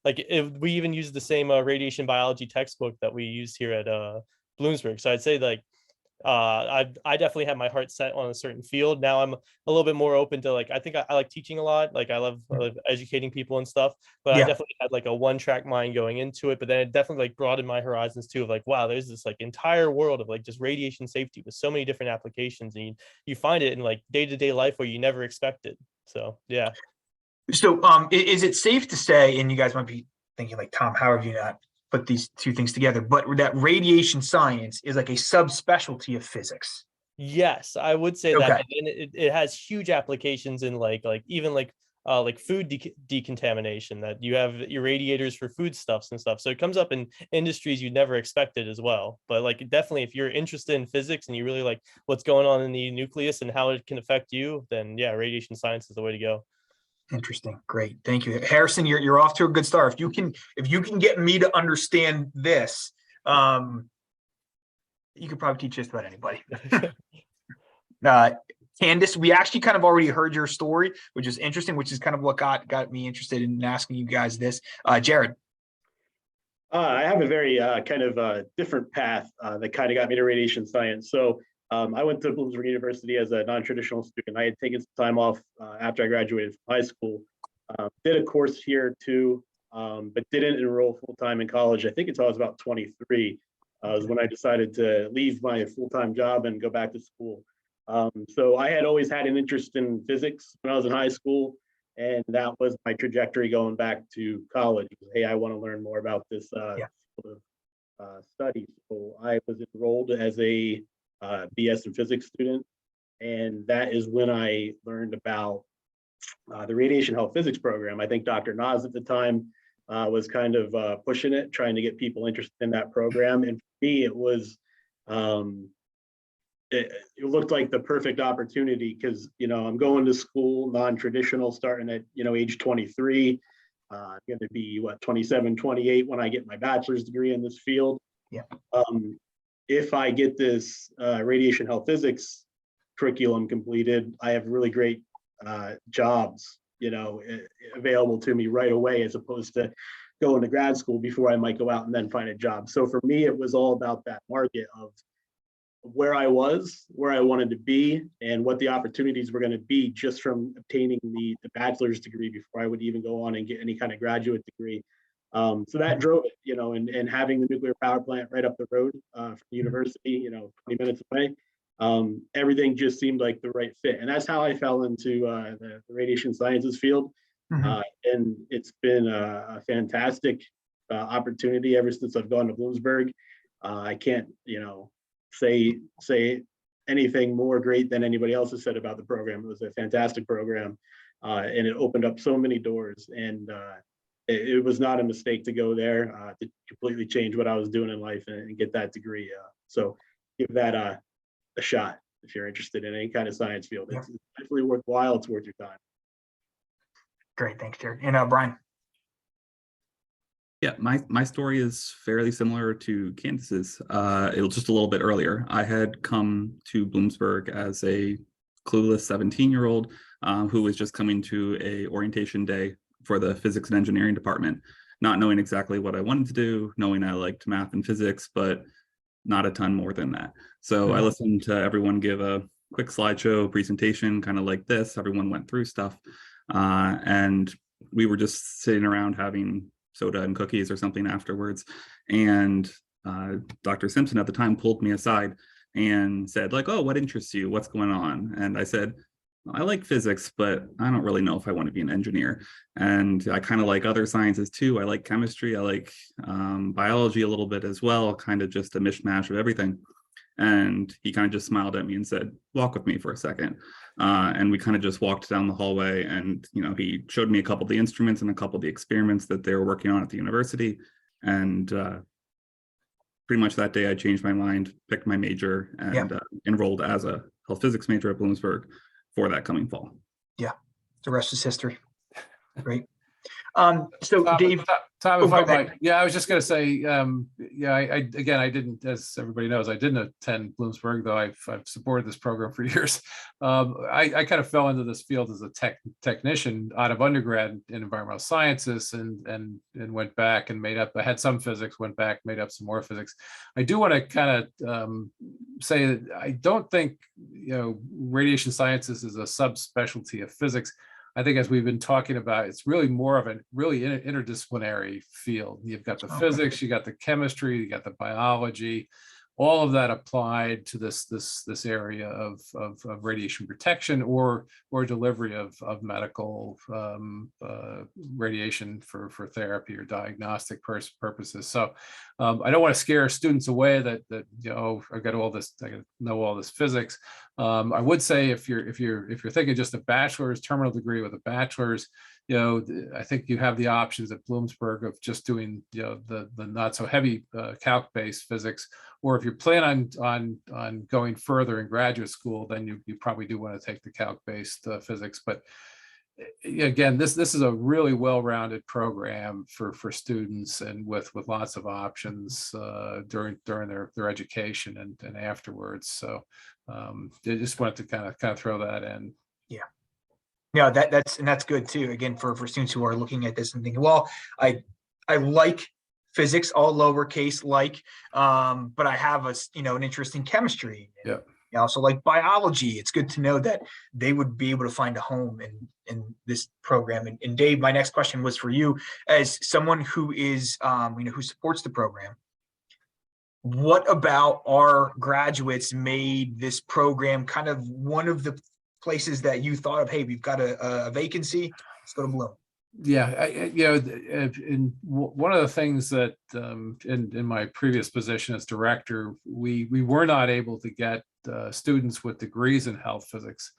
Speaker 3: if we even use the same radiation biology textbook that we used here at Bloomsburg. So I'd say like I definitely had my heart set on a certain field. Now I'm a little bit more open to, like, I think I like teaching a lot. Like I love educating people and stuff, but I definitely had like a one-track mind going into it. But then it definitely like broadened my horizons too, of like, wow, there's this like entire world of like just radiation safety with so many different applications, and you find it in like day-to-day life where you never expect it. So yeah.
Speaker 1: So is it safe to say, and you guys might be thinking like, Tom, how have you not put these two things together, but that radiation science is like a subspecialty of physics?
Speaker 3: Yes, I would say that,
Speaker 1: Okay.
Speaker 3: and it has huge applications in even like food decontamination, that you have irradiators for foodstuffs and stuff. So it comes up in industries you'd never expected as well. But like definitely, if you're interested in physics and you really like what's going on in the nucleus and how it can affect you, then yeah, radiation science is the way to go.
Speaker 1: Interesting. Great. Thank you. Harrison, you're off to a good start. If you can get me to understand this, you could probably teach just about anybody. Candace, we actually kind of already heard your story, which is interesting, which is kind of what got me interested in asking you guys this. Jared.
Speaker 7: I have a very kind of different path that kind of got me to radiation science. So I went to Bloomsburg University as a non-traditional student. I had taken some time off after I graduated from high school. Did a course here too, but didn't enroll full-time in college. I think until I was about 23 was when I decided to leave my full-time job and go back to school. So I had always had an interest in physics when I was in high school, and that was my trajectory going back to college. Hey, I want to learn more about this field of study. So I was enrolled as a BS in physics student, and that is when I learned about the radiation health physics program. I think Dr. Nas at the time was kind of pushing it, trying to get people interested in that program. And for me, it was it looked like the perfect opportunity because, you know, I'm going to school non-traditional starting at, you know, age 23. I'm going to be 27, 28 when I get my bachelor's degree in this field.
Speaker 1: Yeah.
Speaker 7: If I get this radiation health physics curriculum completed, I have really great jobs, you know, available to me right away, as opposed to going to grad school before I might go out and then find a job. So for me, it was all about that market of where I was, where I wanted to be, and what the opportunities were going to be just from obtaining the bachelor's degree before I would even go on and get any kind of graduate degree. So that drove it, you know, and having the nuclear power plant right up the road from the university, you know, 20 minutes away, everything just seemed like the right fit. And that's how I fell into the radiation sciences field. And it's been a fantastic opportunity ever since I've gone to Bloomsburg. I can't, you know, say anything more great than anybody else has said about the program. It was a fantastic program, and it opened up so many doors. And it was not a mistake to go there to completely change what I was doing in life and get that degree. So give that a shot if you're interested in any kind of science field. It's definitely worthwhile. It's worth your time.
Speaker 1: Great, thanks, Jared. And Brian.
Speaker 8: Yeah, my story is fairly similar to Candace's. It was just a little bit earlier. I had come to Bloomsburg as a clueless 17-year-old who was just coming to a orientation day for the physics and engineering department, not knowing exactly what I wanted to do, knowing I liked math and physics, but not a ton more than that. So I listened to everyone give a quick slideshow presentation, kind of like this. Everyone went through stuff, and we were just sitting around having soda and cookies or something afterwards. And Dr. Simpson at the time pulled me aside and said, like, oh, what interests you? What's going on? And I said, I like physics, but I don't really know if I want to be an engineer. And I kind of like other sciences too. I like chemistry. I like biology a little bit as well, kind of just a mishmash of everything. And he kind of just smiled at me and said, walk with me for a second. And we kind of just walked down the hallway, and, you know, he showed me a couple of the instruments and a couple of the experiments that they were working on at the university. And pretty much that day I changed my mind, picked my major, and enrolled as a health physics major at Bloomsburg for that coming fall.
Speaker 1: Yeah, the rest is history. Great. So Dave,
Speaker 4: Tom, if I might, I was just going to say, I didn't, as everybody knows, I didn't attend Bloomsburg, though I've supported this program for years. I kind of fell into this field as a technician out of undergrad in environmental sciences, and went back and made up. I had some physics, went back, made up some more physics. I do want to kind of say that I don't think, you know, radiation sciences is a subspecialty of physics. I think, as we've been talking about, it's really more of a really interdisciplinary field. You've got the physics, you got the chemistry, you got the biology, all of that applied to this area of radiation protection or delivery of medical radiation for therapy or diagnostic purposes. So I don't want to scare students away that you know, I got to know all this physics. I would say if you're thinking just a bachelor's, terminal degree with a bachelor's, you know, I think you have the options at Bloomsburg of just doing, you know, the not so heavy calc-based physics. Or if you plan on going further in graduate school, then you probably do want to take the calc-based physics. But again, this is a really well-rounded program for students, and with lots of options during their education and afterwards. So I just wanted to kind of throw that in.
Speaker 1: Yeah. Yeah, that's good too. Again, for students who are looking at this and thinking, well, I like physics, all lowercase like, but I have an interest in chemistry.
Speaker 4: Yeah.
Speaker 1: I also like biology. It's good to know that they would be able to find a home in this program. And Dave, my next question was for you, as someone who is who supports the program. What about our graduates made this program kind of one of the places that you thought of, hey, we've got a vacancy, let's go to Bloom?
Speaker 4: Yeah, one of the things that in my previous position as director, we were not able to get students with degrees in health physics.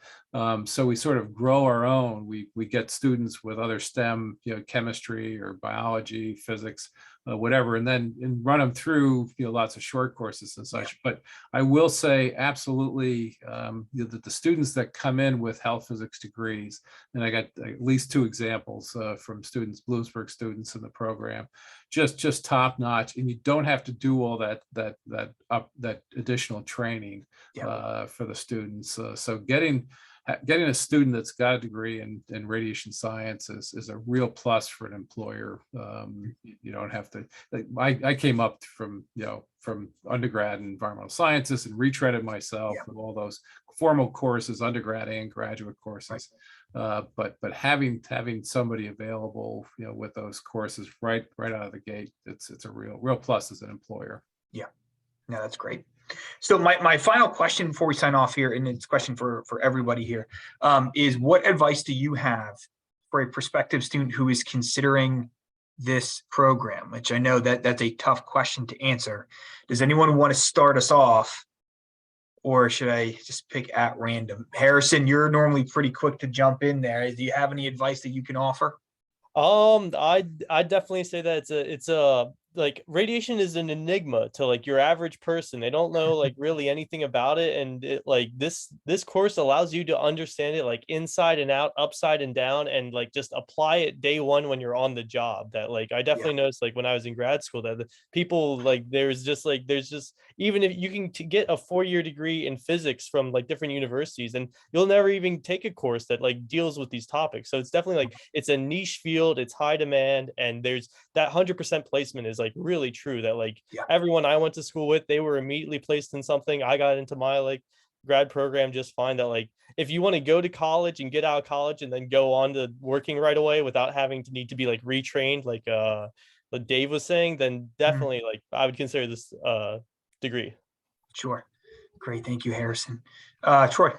Speaker 4: So we sort of grow our own. We get students with other STEM, chemistry or biology, physics, whatever, and run them through lots of short courses and such. But I will say absolutely that the students that come in with health physics degrees, and I got at least 2 examples from students, Bloomsburg students in the program, just top notch, and you don't have to do all that additional training for the students. So getting a student that's got a degree in radiation science is a real plus for an employer. You don't have to. I came up from undergrad in environmental sciences and retreaded myself with all those formal courses, undergrad and graduate courses. But having somebody available, with those courses right out of the gate, it's a real plus as an employer.
Speaker 1: Yeah, no, that's great. So my final question before we sign off here, and it's a question for everybody here, is what advice do you have for a prospective student who is considering this program? Which I know that's a tough question to answer. Does anyone want to start us off, or should I just pick at random? Harrison, you're normally pretty quick to jump in there. Do you have any advice that you can offer?
Speaker 3: I definitely say that it's a like radiation is an enigma to like your average person. They don't know like really anything about it, and this course allows you to understand it like inside and out, upside and down, and like just apply it day one when you're on the job. That like I definitely noticed like when I was in grad school that the people like there's just even if you can get a 4-year degree in physics from like different universities, and you'll never even take a course that like deals with these topics. So it's definitely like it's a niche field, it's high demand, and there's that 100% placement is like really true. That like everyone I went to school with, they were immediately placed in something. I got into my like grad program just fine. That like if you want to go to college and get out of college and then go on to working right away without having to need to be like retrained like Dave was saying, then definitely like I would consider this degree.
Speaker 1: Sure. Great. Thank you, Harrison. Troy.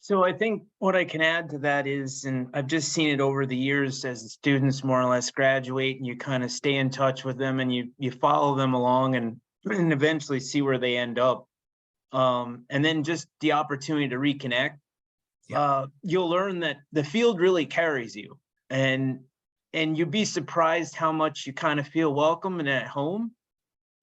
Speaker 2: So I think what I can add to that is, and I've just seen it over the years as the students more or less graduate, and you kind of stay in touch with them and you follow them along and eventually see where they end up. And then just the opportunity to reconnect. You'll learn that the field really carries you, and you'd be surprised how much you kind of feel welcome and at home.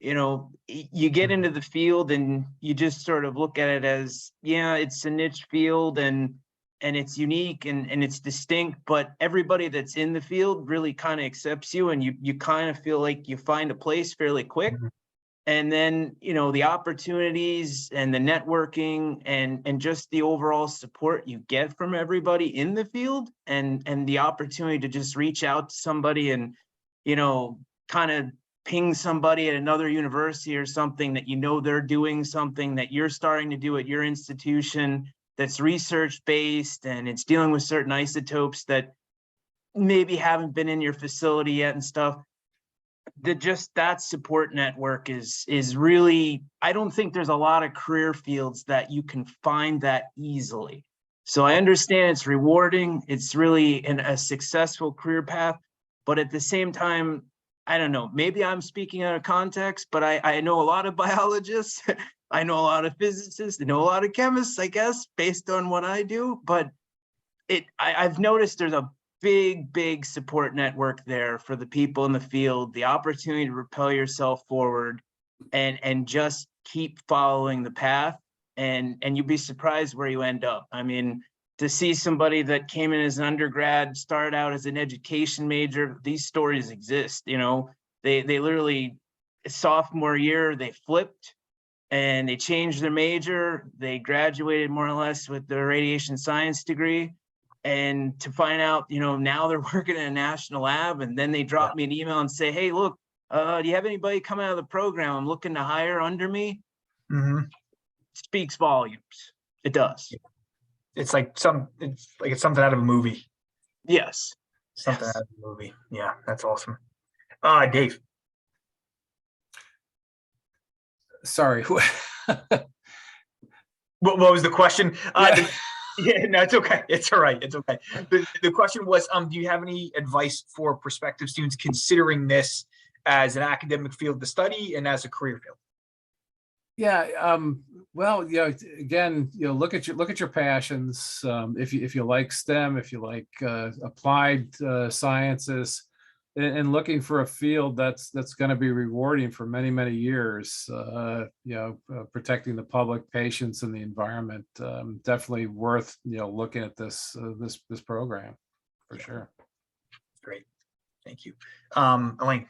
Speaker 2: You get into the field and you just sort of look at it as, it's a niche field and it's unique and it's distinct, but everybody that's in the field really kind of accepts you, and you kind of feel like you find a place fairly quick. And then, the opportunities and the networking and just the overall support you get from everybody in the field, and the opportunity to just reach out to somebody and, kind of ping somebody at another university or something that they're doing something that you're starting to do at your institution that's research based, and it's dealing with certain isotopes that maybe haven't been in your facility yet and stuff. that support network is really, I don't think there's a lot of career fields that you can find that easily. So I understand it's rewarding, it's really a successful career path, but at the same time, I don't know, maybe I'm speaking out of context, but I know a lot of biologists, I know a lot of physicists, I know a lot of chemists, I guess, based on what I do, but I've noticed there's a big support network there for the people in the field, the opportunity to propel yourself forward and just keep following the path, and you'd be surprised where you end up. I mean, to see somebody that came in as an undergrad, started out as an education major, these stories exist, you know, they literally, sophomore year, they flipped and they changed their major, they graduated more or less with their radiation science degree. And to find out, you know, now they're working in a national lab, and then they drop me an email and say, hey, look, do you have anybody coming out of the program I'm looking to hire under me? Speaks volumes. It does.
Speaker 1: It's like it's something out of a movie.
Speaker 2: Yes.
Speaker 1: Something
Speaker 2: Yes.
Speaker 1: out of a movie. Yeah, that's awesome. Dave.
Speaker 4: Sorry.
Speaker 1: What was the question?
Speaker 4: Yeah.
Speaker 1: Yeah, no, it's okay. It's all right. It's okay. The question was, do you have any advice for prospective students considering this as an academic field to study and as a career field?
Speaker 4: Yeah, well, you know, again, you know, look at your passions. If you like STEM, if you like applied sciences, and looking for a field that's going to be rewarding for many years. You know, protecting the public, patients, and the environment. Definitely worth, you know, looking at this program for sure.
Speaker 1: Great, thank you, Elaine.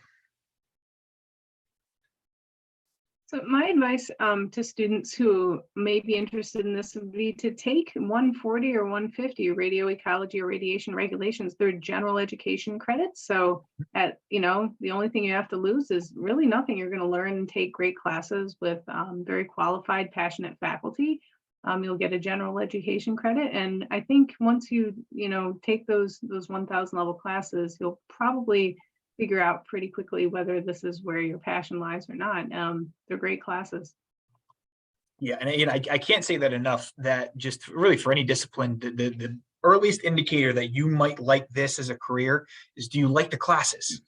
Speaker 6: So my advice to students who may be interested in this would be to take 140 or 150 radio ecology or radiation regulations. They're general education credits. So you know, the only thing you have to lose is really nothing. You're going to learn and take great classes with very qualified, passionate faculty. You'll get a general education credit. And I think once you know, take those 1,000 level classes, you'll probably figure out pretty quickly whether this is where your passion lies or not. They're great classes.
Speaker 1: Yeah, and I can't say that enough, that just really for any discipline, the earliest indicator that you might like this as a career is, do you like the classes?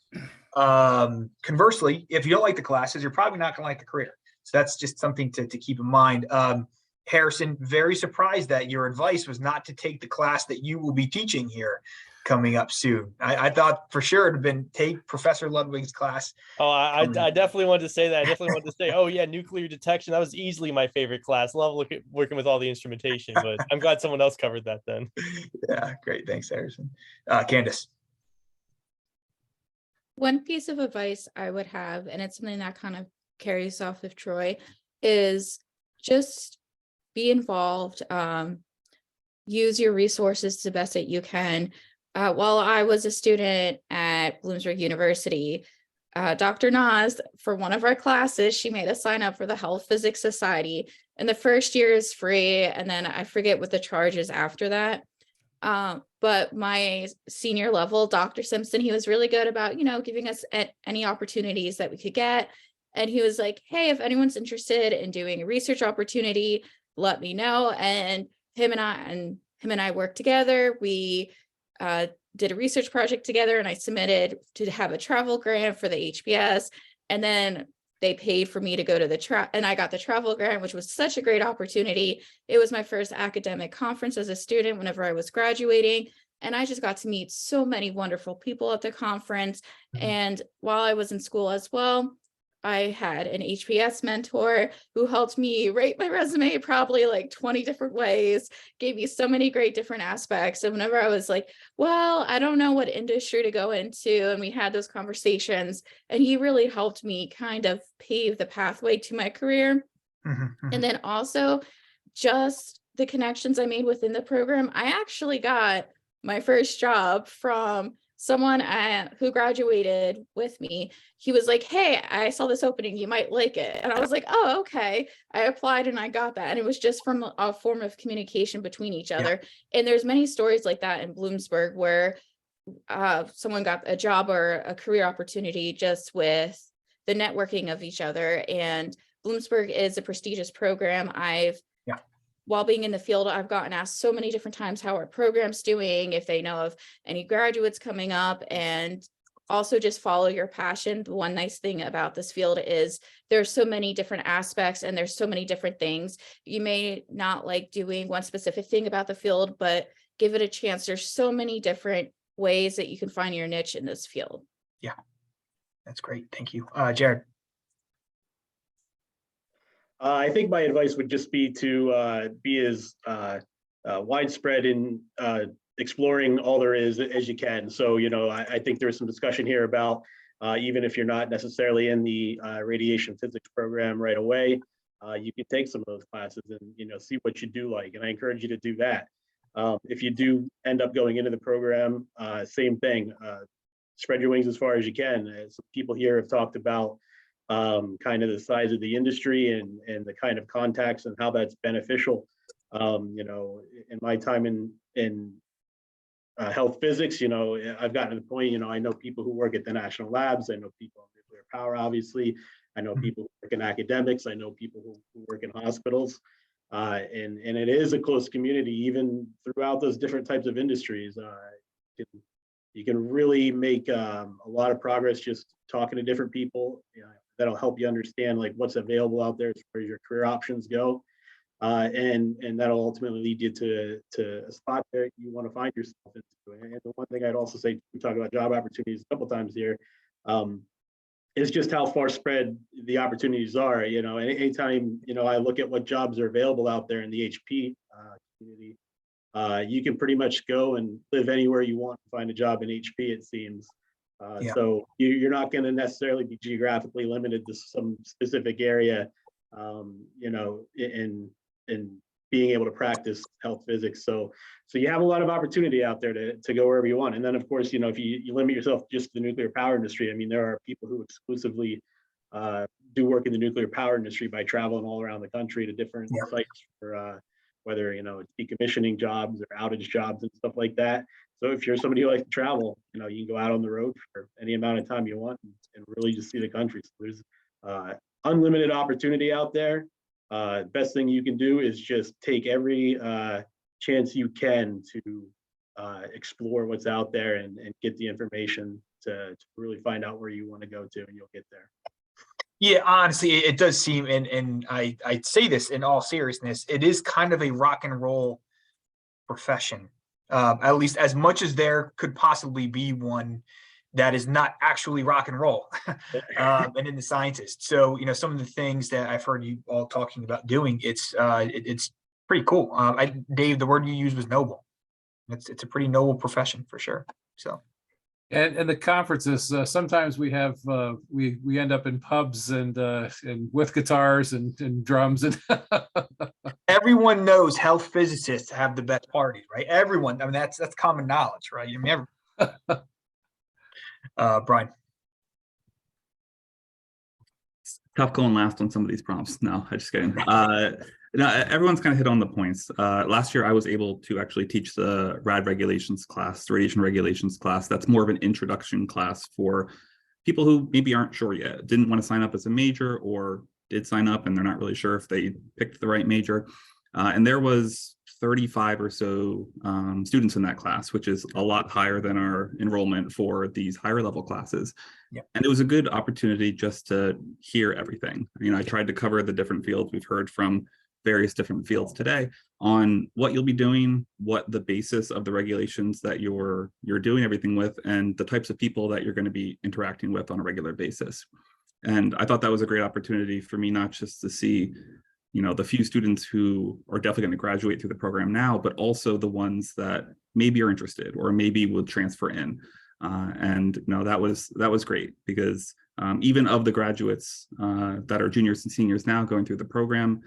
Speaker 1: Conversely, if you don't like the classes, you're probably not going to like the career. So that's just something to keep in mind. Harrison, very surprised that your advice was not to take the class that you will be teaching here coming up soon. I thought for sure it would have been take Professor Ludwig's class.
Speaker 3: Oh, I definitely wanted to say that. I definitely wanted to say, oh yeah, nuclear detection. That was easily my favorite class. Love working with all the instrumentation, but I'm glad someone else covered that then.
Speaker 1: Yeah, great. Thanks, Harrison. Candace.
Speaker 5: One piece of advice I would have, and it's something that kind of carries off of Troy, is just be involved. Use your resources the best that you can. While I was a student at Bloomsburg University, Dr. Nas, for one of our classes, she made us sign up for the Health Physics Society. And the first year is free. And then I forget what the charge is after that. But my senior level, Dr. Simpson, he was really good about, you know, giving us any opportunities that we could get. And he was like, hey, if anyone's interested in doing a research opportunity, let me know. And him and I worked together. We did a research project together, and I submitted to have a travel grant for the HPS, and then they paid for me to go to and I got the travel grant, which was such a great opportunity. It was my first academic conference as a student whenever I was graduating, and I just got to meet so many wonderful people at the conference. And while I was in school as well, I had an HPS mentor who helped me write my resume probably like 20 different ways, gave me so many great different aspects. And whenever I was like, well, I don't know what industry to go into, and we had those conversations, and he really helped me kind of pave the pathway to my career. And then also just the connections I made within the program. I actually got my first job from someone who graduated with me. He was like, hey, I saw this opening, you might like it. And I was like, oh, okay. I applied and I got that. And it was just from a form of communication between each other. And there's many stories like that in Bloomsburg where someone got a job or a career opportunity just with the networking of each other. And Bloomsburg is a prestigious program. While being in the field, I've gotten asked so many different times how our program's doing, if they know of any graduates coming up, and also just follow your passion. The one nice thing about this field is there's so many different aspects and there's so many different things. You may not like doing one specific thing about the field, but give it a chance. There's so many different ways that you can find your niche in this field.
Speaker 1: Yeah, that's great. Thank you. Jared.
Speaker 7: I think my advice would just be to be as widespread in exploring all there is as you can. So, I think there's some discussion here about even if you're not necessarily in the radiation physics program right away, you can take some of those classes and, see what you do like. And I encourage you to do that. If you do end up going into the program, same thing, spread your wings as far as you can. As people here have talked about kind of the size of the industry and the kind of contacts and how that's beneficial. In my time in health physics, I've gotten to the point, I know people who work at the national labs. I know people in nuclear power, obviously. I know people who work in academics. I know people who work in hospitals. And it is a close community, even throughout those different types of industries. You can really make a lot of progress just talking to different people. That'll help you understand like what's available out there as far as your career options go. And that'll ultimately lead you to a spot that you want to find yourself into. And the one thing I'd also say, we talk about job opportunities a couple times here, is just how far spread the opportunities are. Anytime, I look at what jobs are available out there in the HP community, you can pretty much go and live anywhere you want to find a job in HP, it seems. So you're not going to necessarily be geographically limited to some specific area, in being able to practice health physics. So you have a lot of opportunity out there to go wherever you want. And then of course, if you limit yourself just to the nuclear power industry, I mean, there are people who exclusively do work in the nuclear power industry by traveling all around the country to different sites for whether, it's decommissioning jobs or outage jobs and stuff like that. So if you're somebody who likes to travel, you can go out on the road for any amount of time you want and really just see the country. So there's unlimited opportunity out there. Best thing you can do is just take every chance you can to explore what's out there and get the information to really find out where you want to go to, and you'll get there.
Speaker 1: Yeah, honestly, it does seem, and I say this in all seriousness, it is kind of a rock and roll profession. At least as much as there could possibly be one that is not actually rock and roll, and in the scientists. So, some of the things that I've heard you all talking about doing, it's pretty cool. Dave, the word you used was noble. It's a pretty noble profession for sure. So.
Speaker 4: And the conferences, sometimes we have we end up in pubs and with guitars and drums and
Speaker 1: Everyone knows health physicists have the best parties, right? Everyone. I mean, that's common knowledge, right? You never. Brian.
Speaker 8: Tough going last on some of these prompts. No, I'm just kidding. Everyone's kind of hit on the points. Last year, I was able to actually teach the rad regulations class, the radiation regulations class. That's more of an introduction class for people who maybe aren't sure yet, didn't want to sign up as a major, or did sign up and they're not really sure if they picked the right major. And there was 35 or so students in that class, which is a lot higher than our enrollment for these higher level classes.
Speaker 1: Yeah.
Speaker 8: And it was a good opportunity just to hear everything. I tried to cover the different fields. We've heard from various different fields today on what you'll be doing, what the basis of the regulations that you're doing everything with, and the types of people that you're going to be interacting with on a regular basis. And I thought that was a great opportunity for me, not just to see, the few students who are definitely going to graduate through the program now, but also the ones that maybe are interested or maybe will transfer in. And that was great, because even of the graduates that are juniors and seniors now going through the program,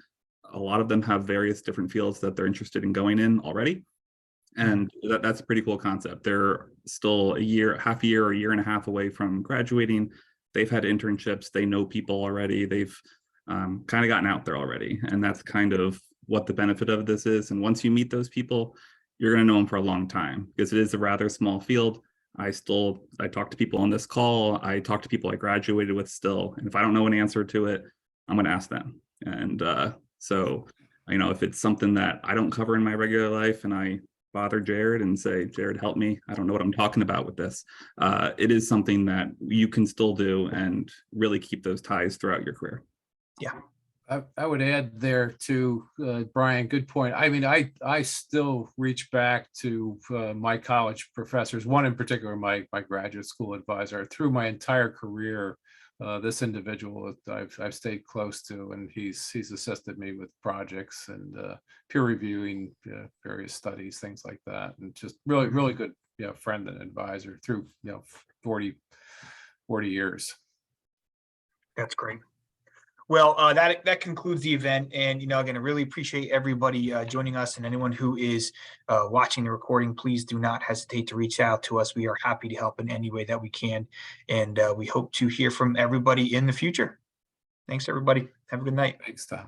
Speaker 8: a lot of them have various different fields that they're interested in going in already. And that's a pretty cool concept. They're still half a year or a year and a half away from graduating. They've had internships. They know people already. They've kind of gotten out there already. And that's kind of what the benefit of this is. And once you meet those people, you're going to know them for a long time, because it is a rather small field. I talk to people on this call. I talk to people I graduated with still. And if I don't know an answer to it, I'm going to ask them. And so, if it's something that I don't cover in my regular life and I bother Jared and say, Jared, help me, I don't know what I'm talking about with this. It is something that you can still do and really keep those ties throughout your career.
Speaker 1: Yeah.
Speaker 4: I would add there to Brian, good point. I mean, I still reach back to my college professors, one in particular, my graduate school advisor. Through my entire career, this individual I've stayed close to, and he's assisted me with projects and peer reviewing various studies, things like that, and just really good friend and advisor through 40 years.
Speaker 1: That's great. Well, that concludes the event. And, again, I really appreciate everybody joining us, and anyone who is watching the recording, please do not hesitate to reach out to us. We are happy to help in any way that we can. And we hope to hear from everybody in the future. Thanks, everybody. Have a good night.
Speaker 4: Thanks, Tom.